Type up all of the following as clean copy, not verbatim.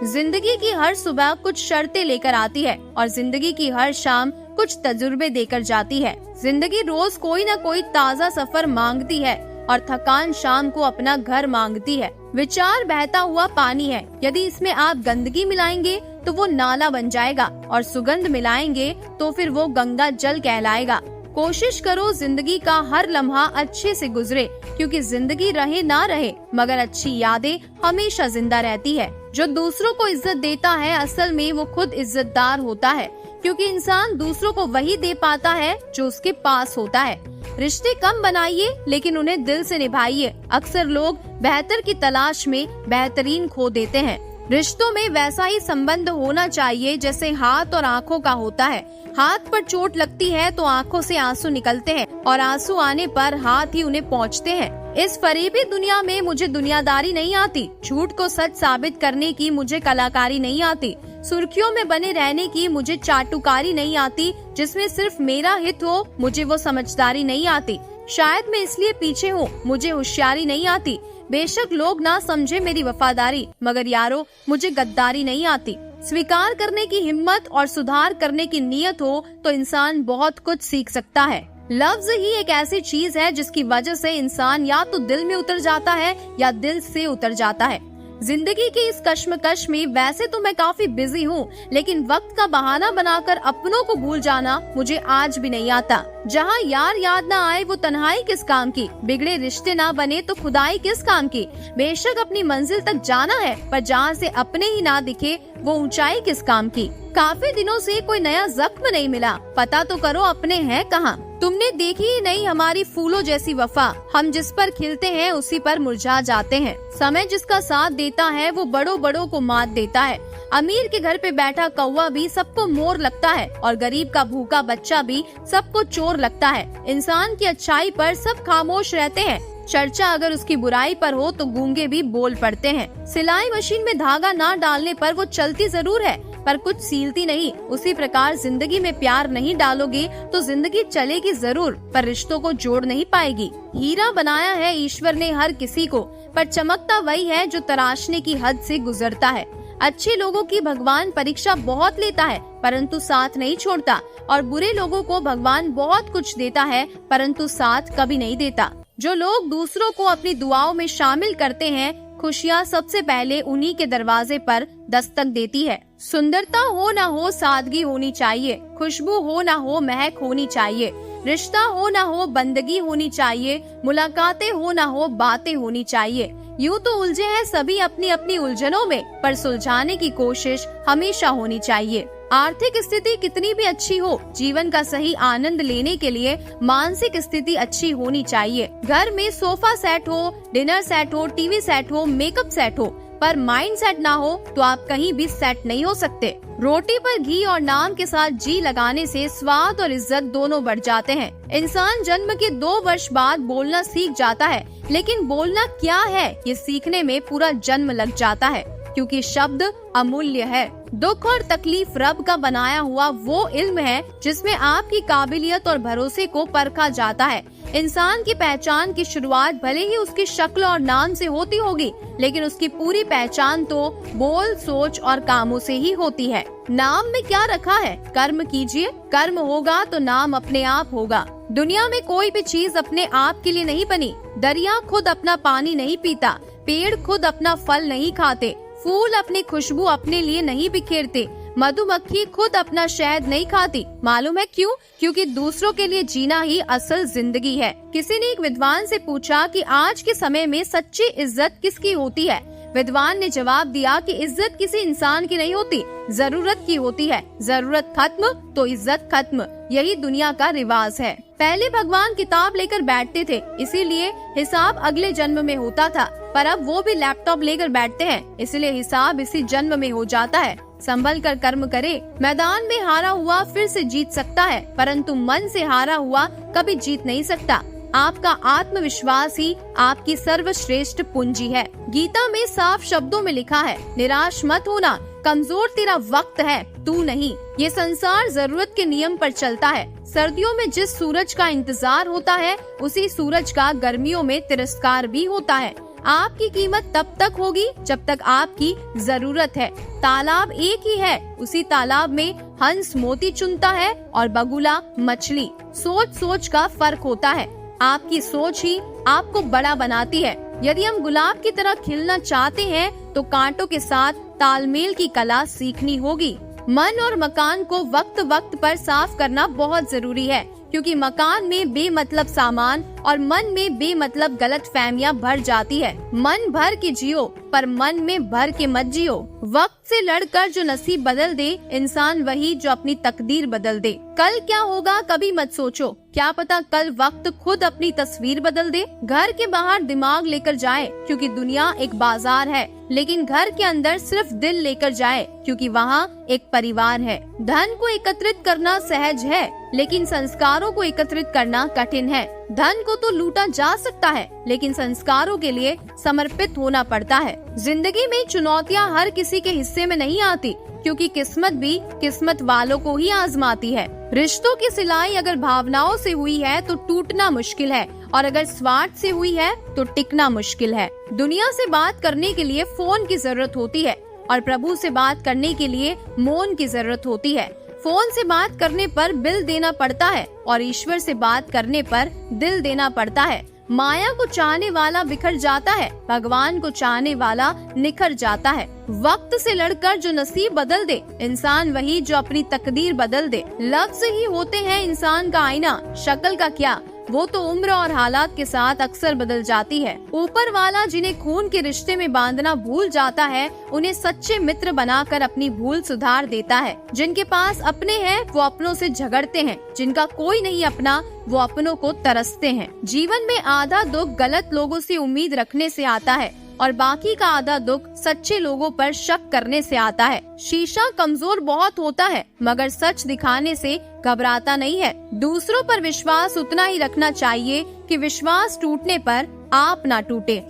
जिंदगी की हर सुबह कुछ शर्तें लेकर आती है और जिंदगी की हर शाम कुछ तजुर्बे देकर जाती है। जिंदगी रोज कोई न कोई ताज़ा सफर मांगती है और थकान शाम को अपना घर मांगती है। विचार बहता हुआ पानी है, यदि इसमें आप गंदगी मिलाएंगे तो वो नाला बन जाएगा और सुगंध मिलाएंगे तो फिर वो गंगा जल कहलाएगा। कोशिश करो जिंदगी का हर लम्हा अच्छे से गुजरे, क्योंकि जिंदगी रहे ना रहे मगर अच्छी यादें हमेशा जिंदा रहती है। जो दूसरों को इज्जत देता है असल में वो खुद इज्जतदार होता है, क्योंकि इंसान दूसरों को वही दे पाता है जो उसके पास होता है। रिश्ते कम बनाइए लेकिन उन्हें दिल से निभाइए। अक्सर लोग बेहतर की तलाश में बेहतरीन खो देते हैं। रिश्तों में वैसा ही संबंध होना चाहिए जैसे हाथ और आँखों का होता है। हाथ पर चोट लगती है तो आँखों से आंसू निकलते हैं और आंसू आने पर हाथ ही उन्हें पहुँचते हैं। इस फरेबी दुनिया में मुझे दुनियादारी नहीं आती, झूठ को सच साबित करने की मुझे कलाकारी नहीं आती, सुर्खियों में बने रहने की मुझे चाटुकारी नहीं आती, जिसमें सिर्फ मेरा हित हो मुझे वो समझदारी नहीं आती। शायद मैं इसलिए पीछे हूँ, मुझे होशियारी नहीं आती। बेशक लोग ना समझे मेरी वफादारी, मगर यारो मुझे गद्दारी नहीं आती। स्वीकार करने की हिम्मत और सुधार करने की नीयत हो तो इंसान बहुत कुछ सीख सकता है। लफ्ज ही एक ऐसी चीज है जिसकी वजह से इंसान या तो दिल में उतर जाता है या दिल से उतर जाता है। जिंदगी की इस कश्मकश में वैसे तो मैं काफी बिजी हूँ, लेकिन वक्त का बहाना बनाकर अपनों को भूल जाना मुझे आज भी नहीं आता। जहाँ यार याद ना आए वो तन्हाई किस काम की, बिगड़े रिश्ते ना बने तो खुदाई किस काम की। बेशक अपनी मंजिल तक जाना है, पर जहाँ से अपने ही ना दिखे वो ऊंचाई किस काम की। काफी दिनों से कोई नया जख्म नहीं मिला, पता तो करो अपने हैं कहाँ। तुमने देखी ही नहीं हमारी फूलों जैसी वफा, हम जिस पर खिलते हैं उसी पर मुरझा जाते हैं। समय जिसका साथ देता है वो बड़ों बड़ों को मात देता है। अमीर के घर पे बैठा कौवा भी सबको मोर लगता है और गरीब का भूखा बच्चा भी सबको चोर लगता है। इंसान की अच्छाई पर सब खामोश रहते हैं, चर्चा अगर उसकी बुराई पर हो तो गूंगे भी बोल पड़ते हैं। सिलाई मशीन में धागा ना डालने पर वो चलती जरूर है पर कुछ सीलती नहीं। उसी प्रकार जिंदगी में प्यार नहीं डालोगे तो जिंदगी चलेगी जरूर पर रिश्तों को जोड़ नहीं पाएगी। हीरा बनाया है ईश्वर ने हर किसी को, पर चमकता वही है जो तराशने की हद से गुजरता है। अच्छे लोगों की भगवान परीक्षा बहुत लेता है परंतु साथ नहीं छोड़ता, और बुरे लोगों को भगवान बहुत कुछ देता है परंतु साथ कभी नहीं देता। जो लोग दूसरों को अपनी दुआओं में शामिल करते हैं, खुशियाँ सबसे पहले उन्हीं के दरवाजे पर दस्तक देती है। सुंदरता हो ना हो सादगी होनी चाहिए, खुशबू हो ना हो महक होनी चाहिए, रिश्ता हो ना हो बंदगी होनी चाहिए, मुलाकातें हो ना हो बातें होनी चाहिए। यूँ तो उलझे हैं सभी अपनी अपनी उलझनों में, पर सुलझाने की कोशिश हमेशा होनी चाहिए। आर्थिक स्थिति कितनी भी अच्छी हो, जीवन का सही आनंद लेने के लिए मानसिक स्थिति अच्छी होनी चाहिए। घर में सोफा सेट हो, डिनर सेट हो, टीवी सेट हो, मेकअप सेट हो, पर माइंड सेट ना हो तो आप कहीं भी सेट नहीं हो सकते। रोटी पर घी और नाम के साथ जी लगाने से स्वाद और इज्जत दोनों बढ़ जाते हैं। इंसान जन्म के 2 वर्ष बाद बोलना सीख जाता है, लेकिन बोलना क्या है ये सीखने में पूरा जन्म लग जाता है, क्योंकि शब्द अमूल्य है। दुख और तकलीफ रब का बनाया हुआ वो इल्म है जिसमें आपकी काबिलियत और भरोसे को परखा जाता है। इंसान की पहचान की शुरुआत भले ही उसकी शक्ल और नाम से होती होगी, लेकिन उसकी पूरी पहचान तो बोल, सोच और कामों से ही होती है। नाम में क्या रखा है? कर्म कीजिए, कर्म होगा तो नाम अपने आप होगा। दुनिया में कोई भी चीज अपने आप के लिए नहीं बनी। दरिया खुद अपना पानी नहीं पीता, पेड़ खुद अपना फल नहीं खाते, फूल अपनी खुशबू अपने लिए नहीं बिखेरते, मधुमक्खी खुद अपना शहद नहीं खाती। मालूम है क्यों? क्योंकि दूसरों के लिए जीना ही असल जिंदगी है। किसी ने एक विद्वान से पूछा कि आज के समय में सच्ची इज्जत किसकी होती है? विद्वान ने जवाब दिया कि इज्जत किसी इंसान की नहीं होती, जरूरत की होती है। जरूरत खत्म तो इज्जत खत्म, यही दुनिया का रिवाज है। पहले भगवान किताब लेकर बैठते थे, इसीलिए हिसाब अगले जन्म में होता था, पर अब वो भी लैपटॉप लेकर बैठते हैं, इसलिए हिसाब इसी जन्म में हो जाता है। संभल कर कर्म करे। मैदान में हारा हुआ फिर से जीत सकता है, परंतु मन से हारा हुआ कभी जीत नहीं सकता। आपका आत्मविश्वास ही आपकी सर्वश्रेष्ठ पूंजी है। गीता में साफ शब्दों में लिखा है, निराश मत होना, कमजोर तेरा वक्त है, तू नहीं। ये संसार जरूरत के नियम पर चलता है। सर्दियों में जिस सूरज का इंतजार होता है, उसी सूरज का गर्मियों में तिरस्कार भी होता है। आपकी कीमत तब तक होगी जब तक आपकी जरूरत है। तालाब एक ही है, उसी तालाब में हंस मोती चुनता है और बगुला मछली। सोच सोच का फर्क होता है। आपकी सोच ही आपको बड़ा बनाती है। यदि हम गुलाब की तरह खिलना चाहते हैं तो कांटों के साथ तालमेल की कला सीखनी होगी। मन और मकान को वक्त वक्त पर साफ करना बहुत जरूरी है, क्योंकि मकान में बेमतलब सामान और मन में बेमतलब गलतफहमियां भर जाती है। मन भर के जियो पर मन में भर के मत जियो। वक्त से लड़कर जो नसीब बदल दे इंसान वही जो अपनी तकदीर बदल दे। कल क्या होगा कभी मत सोचो, क्या पता कल वक्त खुद अपनी तस्वीर बदल दे। घर के बाहर दिमाग लेकर जाए क्योंकि दुनिया एक बाजार है, लेकिन घर के अंदर सिर्फ दिल लेकर जाए क्योंकि वहाँ एक परिवार है। धन को एकत्रित करना सहज है, लेकिन संस्कारों को एकत्रित करना कठिन है। धन को तो लूटा जा सकता है, लेकिन संस्कारों के लिए समर्पित होना पड़ता है। जिंदगी में चुनौतियाँ हर किसी के हिस्से में नहीं आती, क्योंकि किस्मत भी किस्मत वालों को ही आजमाती है। रिश्तों की सिलाई अगर भावनाओं से हुई है तो टूटना मुश्किल है, और अगर स्वार्थ से हुई है तो टिकना मुश्किल है। दुनिया से बात करने के लिए फोन की जरूरत होती है, और प्रभु से बात करने के लिए मौन की जरूरत होती है। फोन से बात करने पर बिल देना पड़ता है, और ईश्वर से बात करने पर दिल देना पड़ता है। माया को चाहने वाला बिखर जाता है, भगवान को चाहने वाला निखर जाता है। वक्त से लड़कर जो नसीब बदल दे इंसान वही जो अपनी तकदीर बदल दे। लफ्ज ही होते हैं इंसान का आईना, शक्ल का क्या, वो तो उम्र और हालात के साथ अक्सर बदल जाती है। ऊपर वाला जिन्हें खून के रिश्ते में बांधना भूल जाता है, उन्हें सच्चे मित्र बनाकर अपनी भूल सुधार देता है। जिनके पास अपने हैं वो अपनों से झगड़ते हैं, जिनका कोई नहीं अपना वो अपनों को तरसते हैं। जीवन में आधा दुख गलत लोगों से उम्मीद रखने से आता है, और बाकी का आधा दुख सच्चे लोगों पर शक करने से आता है। शीशा कमजोर बहुत होता है, मगर सच दिखाने से घबराता नहीं है। दूसरों पर विश्वास उतना ही रखना चाहिए कि विश्वास टूटने पर आप ना टूटे।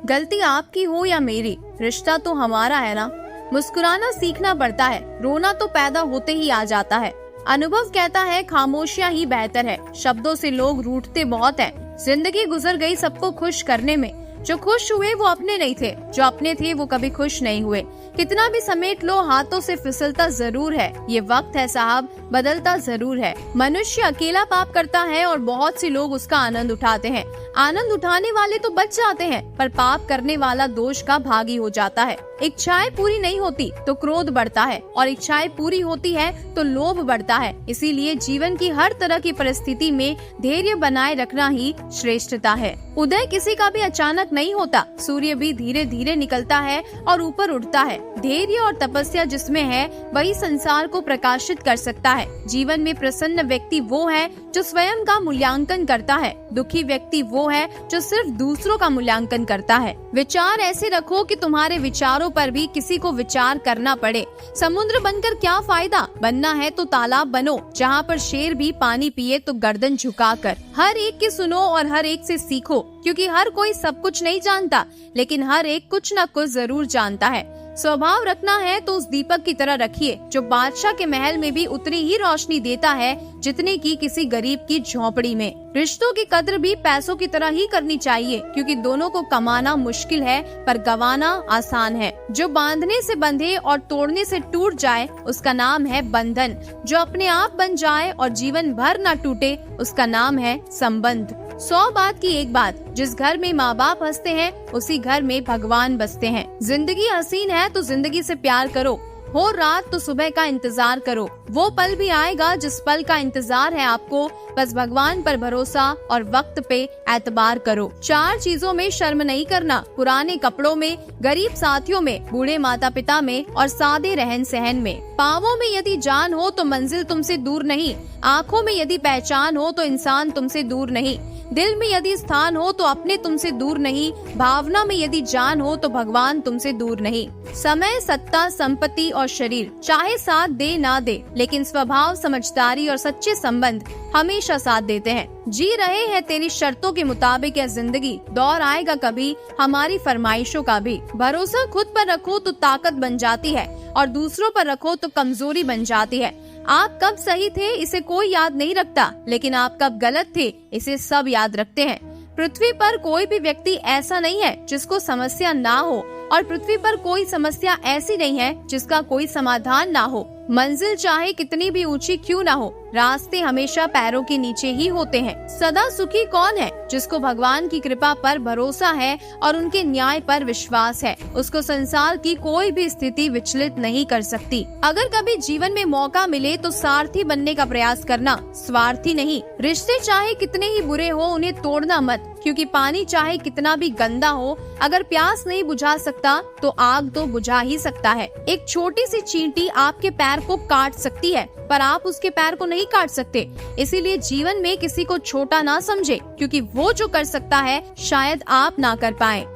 गलती आपकी हो या मेरी, रिश्ता तो हमारा है ना। मुस्कुराना सीखना पड़ता है, रोना तो पैदा होते ही आ जाता है। अनुभव कहता है खामोशियां ही बेहतर है। शब्दों से लोग रूठते बहुत है। जिंदगी गुजर गई सबको खुश करने में। जो खुश हुए वो अपने नहीं थे, जो अपने थे वो कभी खुश नहीं हुए। कितना भी समेट लो हाथों से फिसलता जरूर है। ये वक्त है साहब, बदलता जरूर है। मनुष्य अकेला पाप करता है और बहुत से लोग उसका आनंद उठाते हैं। आनंद उठाने वाले तो बच जाते हैं, पर पाप करने वाला दोष का भागी हो जाता है। इच्छाएं पूरी नहीं होती तो क्रोध बढ़ता है, और इच्छाएं पूरी होती है तो लोभ बढ़ता है। इसीलिए जीवन की हर तरह की परिस्थिति में धैर्य बनाए रखना ही श्रेष्ठता है। उदय किसी का भी अचानक नहीं होता, सूर्य भी धीरे धीरे निकलता है और ऊपर उठता है। धैर्य और तपस्या जिसमें है वही संसार को प्रकाशित कर सकता है। जीवन में प्रसन्न व्यक्ति वो है जो स्वयं का मूल्यांकन करता है। दुखी व्यक्ति वो है जो सिर्फ दूसरों का मूल्यांकन करता है। विचार ऐसे रखो कि तुम्हारे विचारों पर भी किसी को विचार करना पड़े। समुद्र बनकर क्या फायदा, बनना है तो तालाब बनो, जहाँ पर शेर भी पानी पिए तो गर्दन झुकाकर। हर एक की सुनो और हर एक से सीखो, क्योंकि हर कोई सब कुछ नहीं जानता, लेकिन हर एक कुछ न कुछ जरूर जानता है। स्वभाव रखना है तो उस दीपक की तरह रखिए जो बादशाह के महल में भी उतनी ही रोशनी देता है जितने की किसी गरीब की झोंपड़ी में। रिश्तों की कद्र भी पैसों की तरह ही करनी चाहिए, क्योंकि दोनों को कमाना मुश्किल है पर गंवाना आसान है। जो बांधने से बंधे और तोड़ने से टूट जाए उसका नाम है बंधन। जो अपने आप बन जाए और जीवन भर न टूटे उसका नाम है संबंध। 100 बात की एक बात, जिस घर में माँ बाप हंसते हैं उसी घर में भगवान बसते हैं। जिंदगी हसीन है तो जिंदगी से प्यार करो, हो रात तो सुबह का इंतजार करो। वो पल भी आएगा जिस पल का इंतजार है आपको, बस भगवान पर भरोसा और वक्त पे एतबार करो। 4 चीजों में शर्म नहीं करना, पुराने कपड़ों में, गरीब साथियों में, बूढ़े माता पिता में और सादे रहन सहन में। पाँवों में यदि जान हो तो मंजिल तुमसे दूर नहीं, आँखों में यदि पहचान हो तो इंसान तुमसे दूर नहीं, दिल में यदि स्थान हो तो अपने तुमसे दूर नहीं, भावना में यदि जान हो तो भगवान तुमसे दूर नहीं। समय, सत्ता, संपत्ति और शरीर चाहे साथ दे ना दे, लेकिन स्वभाव, समझदारी और सच्चे संबंध हमेशा साथ देते हैं। जी रहे हैं तेरी शर्तों के मुताबिक यह जिंदगी, दौर आएगा कभी हमारी फरमाइशों का भी। भरोसा खुद पर रखो तो ताकत बन जाती है, और दूसरों पर रखो तो कमजोरी बन जाती है। आप कब सही थे इसे कोई याद नहीं रखता, लेकिन आप कब गलत थे इसे सब याद रखते हैं। पृथ्वी पर कोई भी व्यक्ति ऐसा नहीं है जिसको समस्या ना हो, और पृथ्वी पर कोई समस्या ऐसी नहीं है जिसका कोई समाधान ना हो। मंजिल चाहे कितनी भी ऊंची क्यों ना हो, रास्ते हमेशा पैरों के नीचे ही होते हैं। सदा सुखी कौन है? जिसको भगवान की कृपा पर भरोसा है और उनके न्याय पर विश्वास है। उसको संसार की कोई भी स्थिति विचलित नहीं कर सकती। अगर कभी जीवन में मौका मिले तो सारथी बनने का प्रयास करना, स्वार्थी नहीं। रिश्ते चाहे कितने ही बुरे हो, उन्हें तोड़ना मत, क्योंकि पानी चाहे कितना भी गंदा हो, अगर प्यास नहीं बुझा सकता तो आग तो बुझा ही सकता है। एक छोटी सी चींटी आपके पैर को काट सकती है, पर आप उसके पैर को नहीं काट सकते। इसीलिए जीवन में किसी को छोटा ना समझे, क्योंकि वो जो कर सकता है शायद आप ना कर पाए।